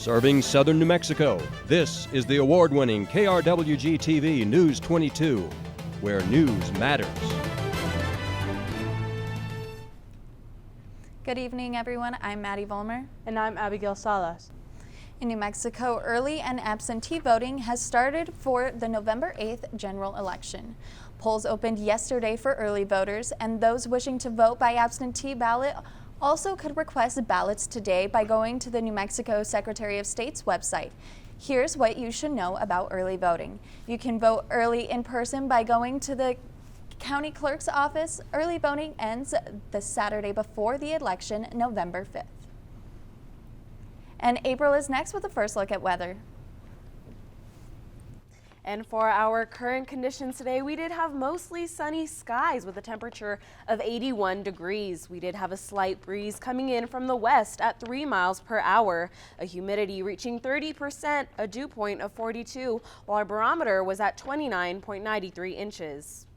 Serving southern New Mexico, this is the award-winning KRWG-TV News 22, where news matters. Good evening, everyone. I'm Maddie Vollmer. And I'm Abigail Salas. In New Mexico, early and absentee voting has started for the November 8th general election. Polls opened yesterday for early voters, and those wishing to vote by absentee ballot also could request ballots today by going to the New Mexico Secretary of State's website. Here's what you should know about early voting. You can vote early in person by going to the county clerk's office. Early voting ends the Saturday before the election, November 5th. And April is next with a first look at weather. And for our current conditions today, we did have mostly sunny skies with a temperature of 81 degrees. We did have a slight breeze coming in from the west at 3 miles per hour, a humidity reaching 30%, a dew point of 42, while our barometer was at 29.93 inches.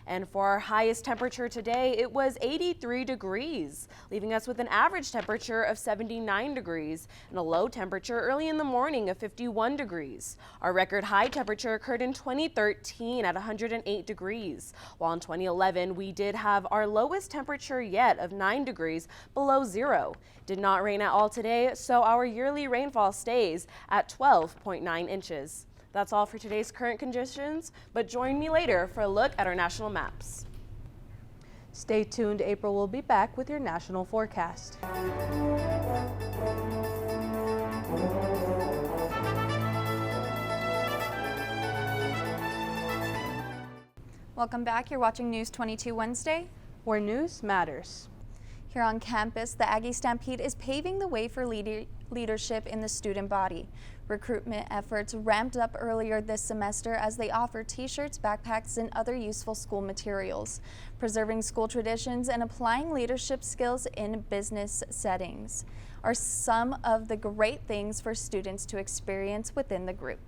And for our highest temperature today, it was 83 degrees, leaving us with an average temperature of 79 degrees and a low temperature early in the morning of 51 degrees. Our record high temperature occurred in 2013 at 108 degrees, while in 2011 we did have our lowest temperature yet of 9 degrees below zero. Did not rain at all today, so our yearly rainfall stays at 12.9 inches. That's all for today's current conditions, but join me later for a look at our national maps. Stay tuned. April will be back with your national forecast. Welcome back. You're watching News 22 Wednesday, where news matters. Here on campus, the Aggie Stampede is paving the way for leadership in the student body. Recruitment efforts ramped up earlier this semester as they offer t-shirts, backpacks, and other useful school materials, preserving school traditions and applying leadership skills in business settings are some of the great things for students to experience within the group.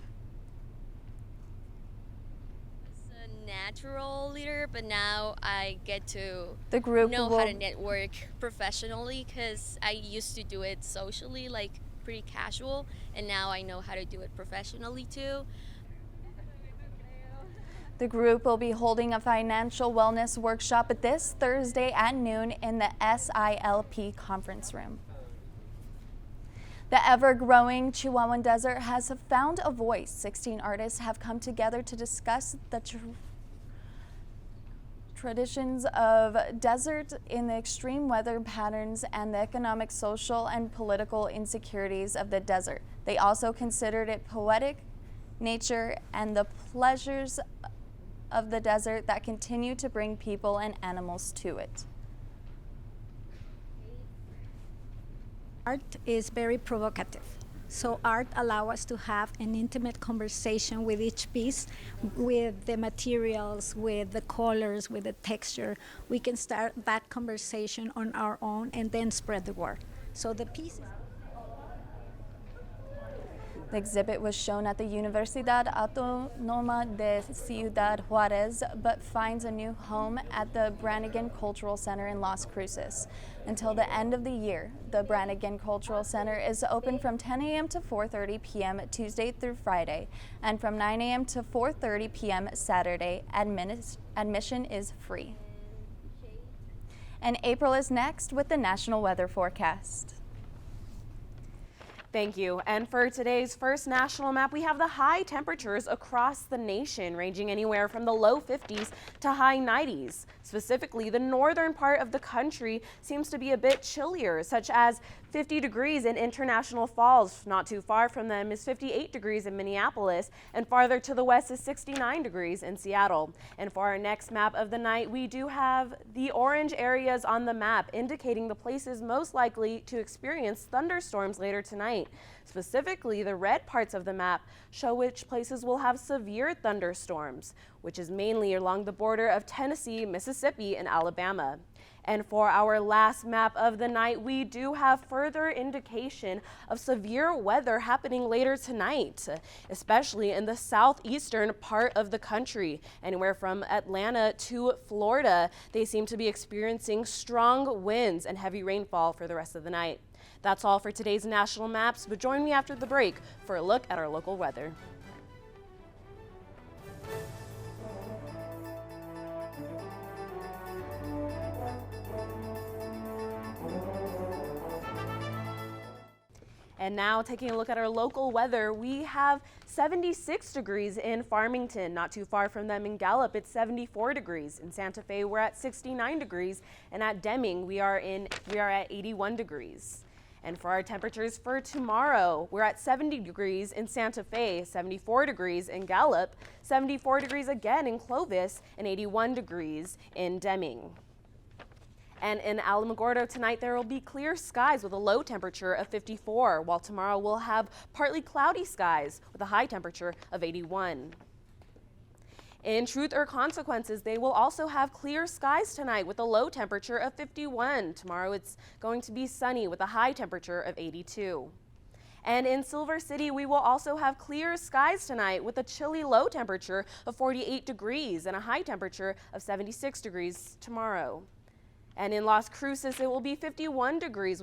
Natural leader, but now I get to know how to network professionally, because I used to do it socially, like pretty casual, and now I know how to do it professionally too. The group will be holding a financial wellness workshop this Thursday at noon in the SILP conference room. The ever-growing Chihuahuan Desert has found a voice. 16 artists have come together to discuss the traditions of desert in the extreme weather patterns and the economic, social, and political insecurities of the desert. They also considered it poetic, nature, and the pleasures of the desert that continue to bring people and animals to it. Art is very provocative. So art allows us to have an intimate conversation with each piece, with the materials, with the colors, with the texture. We can start that conversation on our own and then spread the word. So the pieces. The exhibit was shown at the Universidad Autónoma de Ciudad Juárez, but finds a new home at the Brannigan Cultural Center in Las Cruces. Until the end of the year, the Brannigan Cultural Center is open from 10 a.m. to 4:30 p.m. Tuesday through Friday, and from 9 a.m. to 4:30 p.m. Saturday. Admission is free. And April is next with the national weather forecast. Thank you. And for today's first national map, we have the high temperatures across the nation, ranging anywhere from the low 50s to high 90s. Specifically, the northern part of the country seems to be a bit chillier, such as 50 degrees in International Falls. Not too far from them is 58 degrees in Minneapolis, and farther to the west is 69 degrees in Seattle. And for our next map of the night, we do have the orange areas on the map, indicating the places most likely to experience thunderstorms later tonight. Specifically, the red parts of the map show which places will have severe thunderstorms, which is mainly along the border of Tennessee, Mississippi, and Alabama. And for our last map of the night, we do have further indication of severe weather happening later tonight, especially in the southeastern part of the country. Anywhere from Atlanta to Florida, they seem to be experiencing strong winds and heavy rainfall for the rest of the night. That's all for today's national maps, but join me after the break for a look at our local weather. And now taking a look at our local weather, we have 76 degrees in Farmington, not too far from them in Gallup, it's 74 degrees. In Santa Fe, we're at 69 degrees, and at Deming, we are at 81 degrees. And for our temperatures for tomorrow, we're at 70 degrees in Santa Fe, 74 degrees in Gallup, 74 degrees again in Clovis, and 81 degrees in Deming. And in Alamogordo tonight, there will be clear skies with a low temperature of 54, while tomorrow we'll have partly cloudy skies with a high temperature of 81. In Truth or Consequences, they will also have clear skies tonight with a low temperature of 51. Tomorrow it's going to be sunny with a high temperature of 82. And in Silver City, we will also have clear skies tonight with a chilly low temperature of 48 degrees and a high temperature of 76 degrees tomorrow. And in Las Cruces, it will be 51 degrees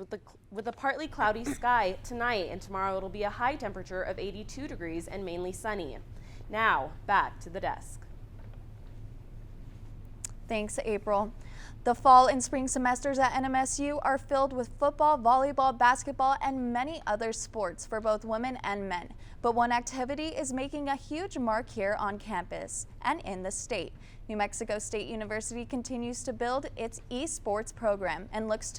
with a partly cloudy sky tonight, and tomorrow it'll be a high temperature of 82 degrees and mainly sunny. Now, back to the desk. Thanks, April. The fall and spring semesters at NMSU are filled with football, volleyball, basketball, and many other sports for both women and men. But one activity is making a huge mark here on campus and in the state. New Mexico State University continues to build its esports program and looks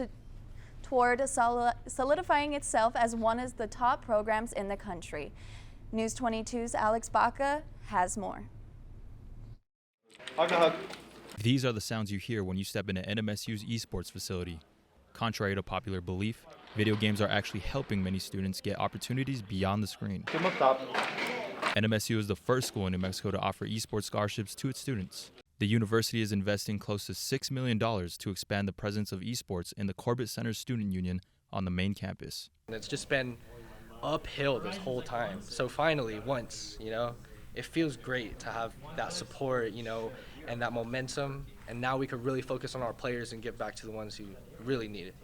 toward solidifying itself as one of the top programs in the country. News 22's Alex Baca has more. These are the sounds you hear when you step into NMSU's esports facility. Contrary to popular belief, video games are actually helping many students get opportunities beyond the screen. NMSU is the first school in New Mexico to offer esports scholarships to its students. The university is investing close to $6 million to expand the presence of esports in the Corbett Center Student Union on the main campus. It's just been uphill this whole time. So finally, once, it feels great to have that support, and that momentum. And now we could really focus on our players and give back to the ones who really need it,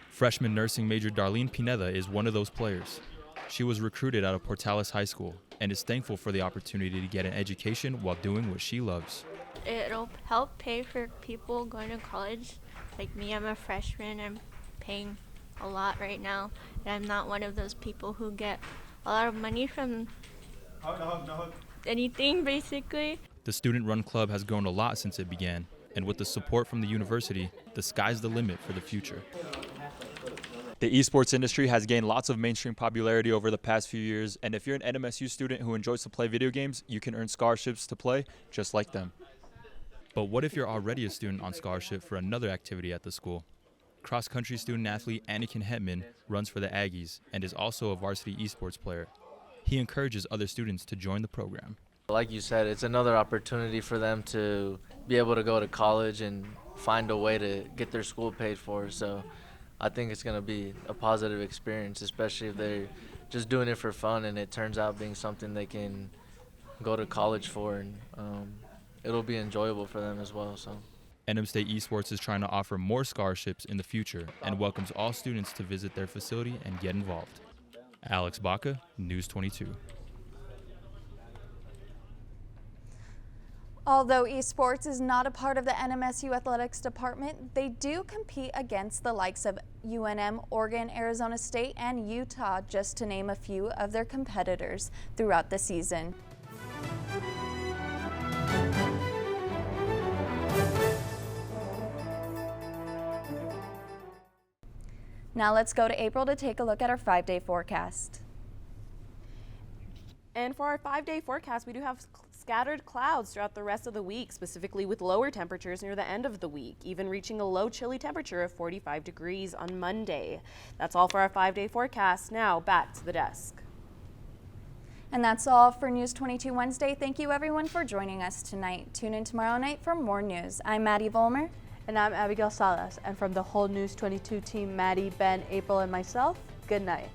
Freshman nursing major Darlene Pineda is one of those players. She was recruited out of Portales High School and is thankful for the opportunity to get an education while doing what she loves. It'll help pay for people going to college. Like me, I'm a freshman. I'm paying a lot right now, and I'm not one of those people who get a lot of money from anything, basically. The student-run club has grown a lot since it began, and with the support from the university, the sky's the limit for the future. The esports industry has gained lots of mainstream popularity over the past few years, and if you're an NMSU student who enjoys to play video games, you can earn scholarships to play just like them. But what if you're already a student on scholarship for another activity at the school? Cross-country student-athlete Anakin Hetman runs for the Aggies and is also a varsity esports player. He encourages other students to join the program. Like you said, it's another opportunity for them to be able to go to college and find a way to get their school paid for. So I think it's going to be a positive experience, especially if they're just doing it for fun and it turns out being something they can go to college for, and it'll be enjoyable for them as well. So NM State Esports is trying to offer more scholarships in the future and welcomes all students to visit their facility and get involved. Alex Baca, News 22. Although esports is not a part of the NMSU athletics department, they do compete against the likes of UNM, Oregon, Arizona State, and Utah, just to name a few of their competitors throughout the season. Now let's go to April to take a look at our 5-day forecast. And for our 5-day forecast, we do have scattered clouds throughout the rest of the week, specifically with lower temperatures near the end of the week, even reaching a low chilly temperature of 45 degrees on Monday. That's all for our 5-day forecast. Now back to the desk. And that's all for News 22 Wednesday. Thank you everyone for joining us tonight. Tune in tomorrow night for more news. I'm Maddie Volmer. And I'm Abigail Salas. And from the whole News 22 team, Maddie, Ben, April, and myself, good night.